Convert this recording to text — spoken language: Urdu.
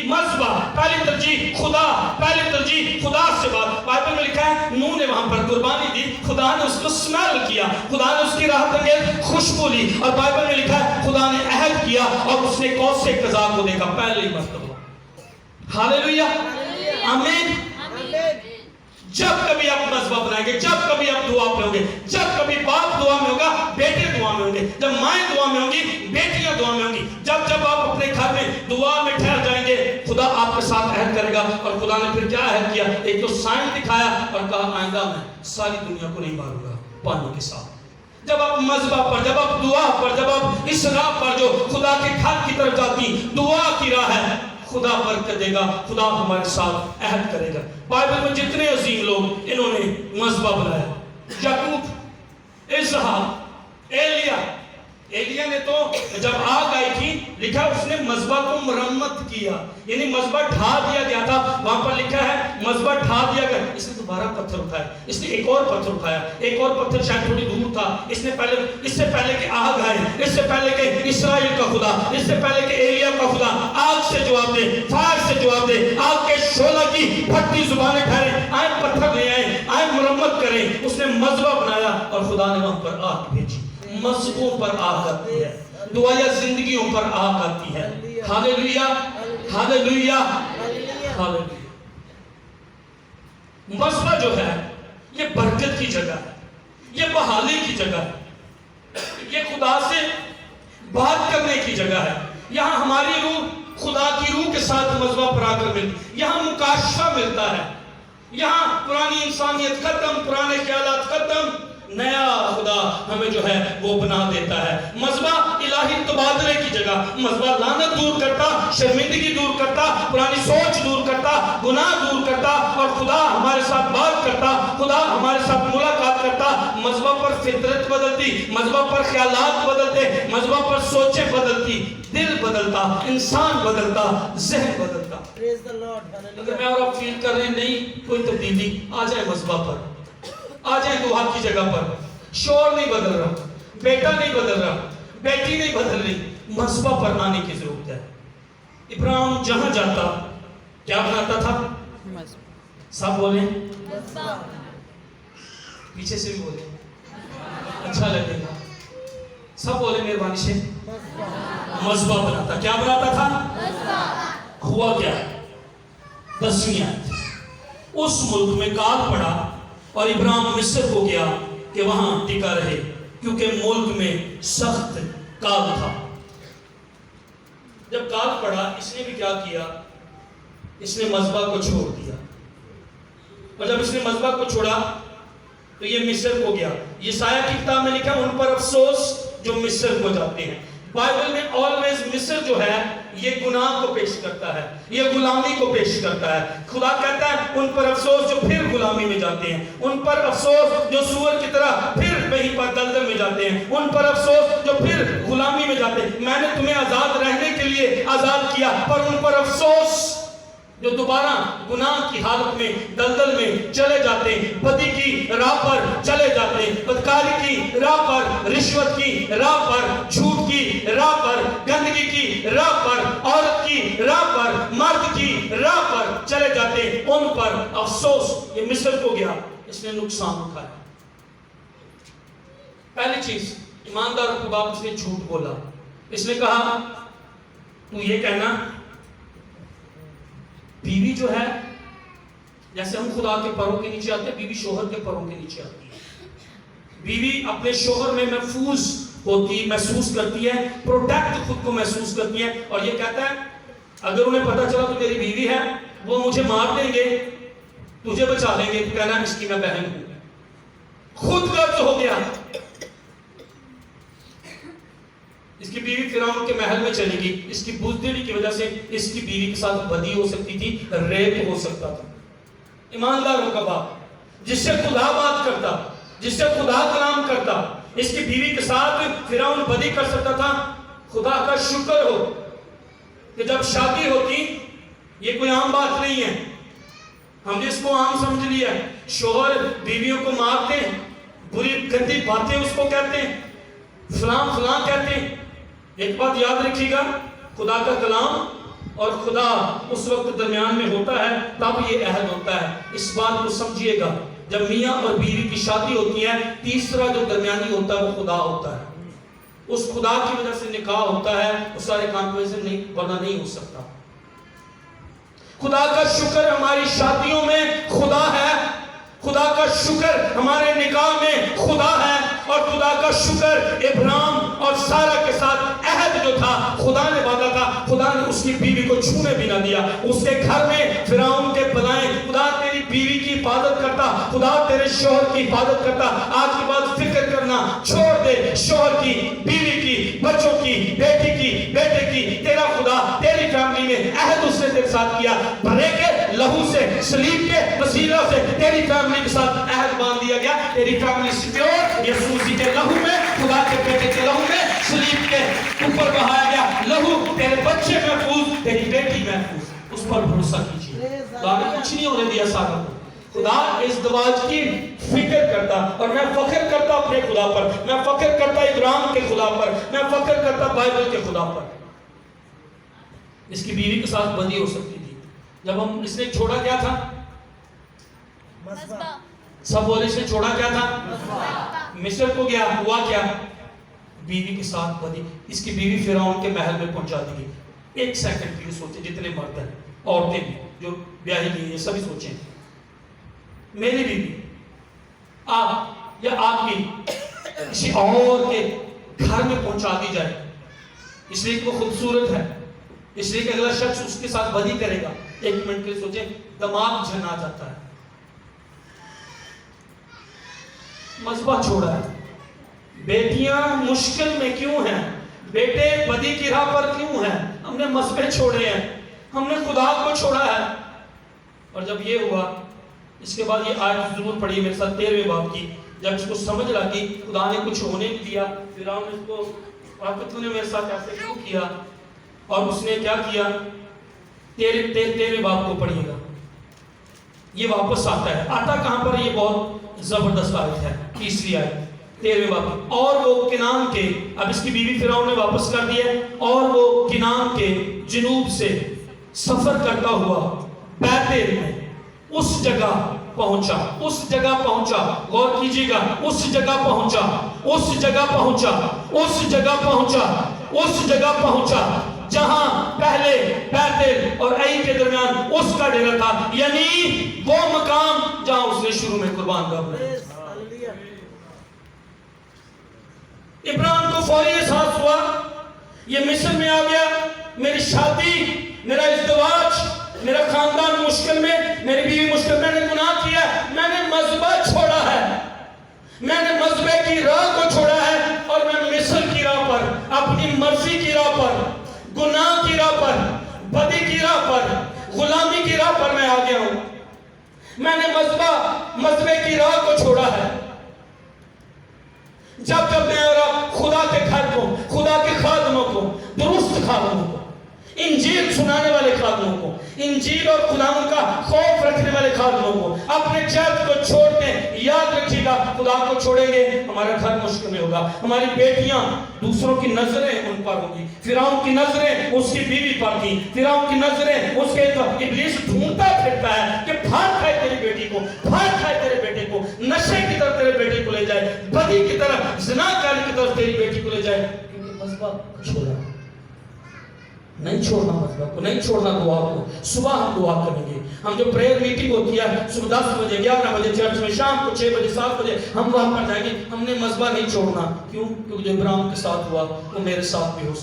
مذبح، پہلی ترجیح خدا، پہلی ترجیح خدا سے بات. بائبل میں لکھا ہے نوح نے وہاں پر قربانی دی، خدا نے اس کو سمیل کیا، خدا نے اس کی راحت انگیز خوشبو لی، اور بائبل میں لکھا ہے خدا نے عہد کیا اور اس نے کوس سے قضا کو دیکھا پہلی مرتبہ. ہاللیلویہ، آمین. جب کبھی آپ مذبح بنائیں گے، جب کبھی آپ دعا میں ہوں گے، جب کبھی باپ دعا میں ہوگا بیٹے دعا میں ہوں گے، جب مائیں دعا میں ہوں گی بیٹیاں دعا میں ہوں گی، جب آپ اپنے گھر میں دعا میں ٹھہر جائیں گے خدا آپ کے ساتھ عہد کرے گا. اور خدا نے پھر کیا عہد کیا؟ ایک تو سائن دکھایا اور کہا آئندہ میں ساری دنیا کو نہیں ماروں گا پانی کے ساتھ. جب آپ مذبح پر، جب آپ دعا پر، جب آپ اس راہ پر جو خدا کے گھر کی طرف جاتی دعا کی راہ ہے، خدا برکت دے گا، خدا ہمارے ساتھ عہد کرے گا. بائبل میں جتنے عظیم لوگ انہوں نے مذبح بنایا، یعقوب، اسحاق، ایلیا نے تو جب آگ آئی تھی لکھا اس نے مذبح کو مرمت کیا، یعنی مذبح ڈھا دیا گیا تھا، وہاں پر لکھا ہے مذبح ڈھا دیا گیا. اس نے دوبارہ پتھر اٹھایا، اس نے ایک اور پتھر اٹھایا، ایک اور پتھر شاید تھوڑی دور تھا. اس سے پہلے کہ آگ آئے، اس سے پہلے کہ اسرائیل کا خدا، اس سے پہلے کہ ایلیا کا خدا آگ سے جواب دے، فائر سے جواب دے، آگ کے شعلہ کی پھٹتی زبانیں ٹھہرے، آئے پتھر لے آئے، آئے مرمت کریں. اس نے مذبح بنایا اور خدا نے وہاں پر آگ بھیجی. مذہبوں پر آگ آتی ہے، دعائیں زندگیوں پر آگ آتی ہے. ہاللیلویہ، ہاللیلویہ، ہاللیلویہ. مذبح جو ہے یہ برکت کی جگہ ہے، یہ بحالی کی جگہ ہے، یہ خدا سے بات کرنے کی جگہ ہے. یہاں ہماری روح خدا کی روح کے ساتھ مذبح پر آ کر ملتی، یہاں مکاشفہ ملتا ہے. یہاں پرانی انسانیت ختم، پرانے خیالات ختم، نیا خدا ہمیں جو ہے وہ بنا دیتا ہے. مذبح الہی تبادلے کی جگہ، مذبح لعنت دور کرتا، شرمندگی دور کرتا، پرانی سوچ دور کرتا، گناہ دور کرتا، اور خدا ہمارے ساتھ بات کرتا، خدا ہمارے ساتھ ملاقات کرتا. مذبح پر فطرت بدلتی، مذبح پر خیالات بدلتے، مذبح پر سوچیں بدلتی، دل بدلتا، انسان بدلتا، ذہن بدلتا. اگر میں اور آپ فیل کر رہے ہیں نہیں کوئی تبدیلی، آ جائیں مذبح پر، آ جائیں دعا کی جگہ پر. شور نہیں بدل رہا، بیٹا نہیں بدل رہا، بیٹی نہیں بدل رہی، مذبح پر آنے کی ضرورت ہے. ابراہیم جہاں جاتا کیا بناتا تھا؟ سب بولیں، پیچھے سے بھی بولیں، اچھا لگے گا. سب بولیں مہربانی سے، مذبح بناتا. کیا بناتا تھا؟ ہوا کیا؟ 10ویں آیت، اس ملک میں کال پڑا اور ابراہیم مصر کو گیا کہ وہاں ٹکا رہے کیونکہ ملک میں سخت کال تھا. جب کال پڑا اس نے بھی کیا کیا؟ اس نے مذبح کو چھوڑ دیا. اور جب اس نے مذبح کو چھوڑا تو یہ مصر کو گیا. یسایہ کی کتاب میں لکھا ان پر افسوس جو مصر کو جاتے ہیں. بائبل میں آلویز مصر جو ہے یہ گناہ کو پیش کرتا ہے، یہ غلامی کو پیش کرتا ہے. خدا کہتا ہے ان پر افسوس جو پھر غلامی میں جاتے ہیں، ان پر افسوس جو سور کی طرح پھر وہیں پر دلدل میں جاتے ہیں، ان پر افسوس جو پھر غلامی میں جاتے ہیں. میں نے تمہیں آزاد رہنے کے لیے آزاد کیا، پر ان پر افسوس جو دوبارہ گناہ کی حالت میں دلدل میں چلے جاتے ہیں، بدی کی راہ پر چلے جاتے ہیں، بدکاری کی راہ پر، رشوت کی راہ پر، جھوٹ کی راہ پر، گندگی کی راہ پر، عورت کی راہ پر، مرد کی راہ پر چلے جاتے ہیں. ان پر افسوس. یہ مصر کو گیا، اس نے نقصان اٹھایا. پہلی چیز ایماندار کے باپ اس نے جھوٹ بولا. اس نے کہا تو یہ کہنا بیوی جو ہے جیسے ہم خدا کے پروں کے نیچے آتے ہیں، بیوی شوہر کے پروں کے نیچے آتی ہے. بیوی اپنے شوہر میں محفوظ ہوتی، محسوس کرتی ہے، پروٹیکٹ خود کو محسوس کرتی ہے. اور یہ کہتا ہے اگر انہیں پتا چلا تو میری بیوی ہے وہ مجھے مار دیں گے، تجھے بچا لیں گے، تو کہنا اس کی میں بہن ہوں. خود غرض ہو گیا. اس کی بیوی فرعون کے محل میں چلی گئی. اس کی بزدلی کی وجہ سے اس کی بیوی کے ساتھ بدی ہو سکتی تھی، ریپ ہو سکتا تھا. ایمانداروں کا باپ جس سے خدا بات کرتا، جس سے خدا کلام کرتا، اس کی بیوی کے ساتھ فرعون بدی کر سکتا تھا. خدا کا شکر ہو کہ جب شادی ہوتی، یہ کوئی عام بات نہیں ہے، ہم نے اس کو عام سمجھ لیا ہے. شوہر بیویوں کو مارتے ہیں، بری گندی باتیں اس کو کہتے ہیں، فلاں فلاں کہتے ہیں. ایک بات یاد رکھیے گا، خدا کا کلام اور خدا اس وقت درمیان میں ہوتا ہے تب یہ عہد ہوتا ہے. اس بات کو سمجھیے گا, جب میاں اور بیوی کی شادی ہوتی ہے, تیسرا جو درمیانی ہوتا ہے وہ خدا ہوتا ہے. اس خدا کی وجہ سے نکاح ہوتا ہے, اس سارے کانفرنس نہیں ورنہ نہیں ہو سکتا. خدا کا شکر ہماری شادیوں میں خدا ہے, خدا کا شکر ہمارے نکاح میں خدا ہے, اور خدا کا شکر ابراہیم اور سارہ کے ساتھ عہد جو تھا خدا نے باندھا تھا, خدا نے اس کی بیوی کو چھونے بھی نہ دیا. اس کے گھر میں فرعون کے بلائیں, خدا تیری بیوی کی حفاظت کرتا, خدا تیرے شوہر کی حفاظت کرتا. آج کے بعد فکر کرنا چھوڑ دے, شوہر کی, بیوی کی, بچوں کی, بیٹی کی, بیٹے کی. تیرا خدا تیری فیملی میں عہد اس نے تیرے ساتھ کیا, بھرے کے لہو سے, سلیب کے وسیلہ سے تیری فیملی کے ساتھ عہد باندھ دیا گیا. تیری فیملی سیکیور یسوع مسیح کے لہو میں, خدا کے بیٹے کے لہو میں, سلیب کے اوپر بہایا گیا لہو. تیرے بچے محفوظ, تیری بیٹی محفوظ. اس پر بھروسہ کیجیے. خدا نے کچھ نہیں ہونے دیا سارا کو. خدا ازدواج کی فکر کرتا, اور میں فخر کرتا اپنے خدا پر, میں فخر کرتا ابراہیم کے خدا پر, میں فخر کرتا بائبل کے خدا پر. اس کی بیوی کے ساتھ بدی ہو سکتی تھی. جب ہم اس نے چھوڑا کیا تھا, سب بولے اس نے چھوڑا کیا تھا, مصر کو گیا, ہوا کیا, بیوی کے ساتھ بدی. اس کی بیوی فرعون کے محل میں پہنچا دی گئی. ایک سیکنڈ بھی سوچیں, جتنے مرد ہیں, عورتیں بھی جو بیاہی نہیں ہیں, سبھی سوچیں, میری بیوی آپ یا آپ کی کسی اور کے گھر میں پہنچا دی جائے, اس لیے کہ وہ خوبصورت ہے, اس لیے کہ اگلا شخص اس کے ساتھ بدی کرے گا. ایک منٹ کے لیے سوچیں, دماغ جھنا جاتا ہے. مذبح چھوڑا ہے, بیٹیاں مشکل میں کیوں ہیں, بیٹے بدی کی راہ پر کیوں ہیں, ہم نے مذبح چھوڑے ہیں, ہم نے خدا کو چھوڑا ہے. اور جب یہ ہوا, اس کے بعد یہ آیت ضرور پڑھی میرے ساتھ 13ویں باب کی. جب اس کو سمجھ لگی خدا نے کچھ ہونے نہیں دیا, فرعون نے اس کو, آپ تو نے میرے ساتھ ایسے کیوں کیا, اور اس نے کیا کیا, 13ویں باب کو پڑھیے گا. یہ واپس آتا ہے, آتا کہاں پر, یہ بہت زبردست آیت ہے, تیسری آیت 13ویں باب. اور وہ کنعان کے, اب اس کی بیوی فرعون نے واپس کر دی ہے, اور وہ کنعان کے جنوب سے سفر کرتا ہوا بیتل میں اس جگہ پہنچا, اس جگہ پہنچا, غور کیجیے گا, اس جگہ پہنچا, اس جگہ پہنچا, اس جگہ پہنچا, اس جگہ پہنچا جہاں پہلے بیتل اور عئی کے درمیان اس کا ڈیرا تھا, یعنی وہ مقام جہاں اس نے شروع میں قربان گاہ بنایا. ابراہیم کو فوری احساس ہوا, یہ مصر میں آ گیا, میری شادی, میرا ازدواج, میرا خاندان مشکل میں, میری بیوی مشکل, میں نے گناہ کیا, میں نے مذبح چھوڑا ہے, میں نے مذبح کی راہ کو چھوڑا ہے, اور میں مصر کی راہ پر, اپنی مرضی کی راہ پر, گناہ کی راہ پر, بدی کی راہ پر, غلامی کی راہ پر میں آ گیا ہوں. میں نے مذبح کی راہ کو چھوڑا ہے. جب میں اور آپ خدا کے گھر کو, خدا کے خادموں کو, درست خادموں کو, انجیل سنانے والے خادموں کو, انجیل اور خدا کا خوف رکھنے والے خادموں کو اپنے جد کو چھوڑتے ہیں, یاد رکھیے گا, خدا کو چھوڑیں گے ہمارا گھر مشکل میں ہوگا. ہماری بیٹیاں, دوسروں کی نظریں ان پر ہوں گی. فرعون کی نظریں اس کی بیوی پر تھیں, فرعون کی نظریں اس کے, ابلیس ڈھونڈتا پھرتا ہے کہ پھاڑ کھائے تیری بیٹی کو, پھاڑ کھائے تیرے بیٹے کو, نشے کی طرف تیرے بیٹے کو لے جائے, بدی کی طرف, زناکاری کی طرف تیری بیٹی کو لے جائے, کیونکہ مذبح چھوڑا نہیں, چھوڑنا مذبح کو نہیں چھوڑنا. دعا کو صبح ہم دعا کریں گے, ہم جو پریئر میٹنگ ہوتی ہے صبح 10 بجے 11 بجے چرچ میں, شام کو 6 بجے 7 بجے ہم وہاں پر جائیں گے. ہم نے مذبح نہیں چھوڑنا, کیوں, کیونکہ جو ابراہیم کے ساتھ ہوا وہ میرے ساتھ بھی ہو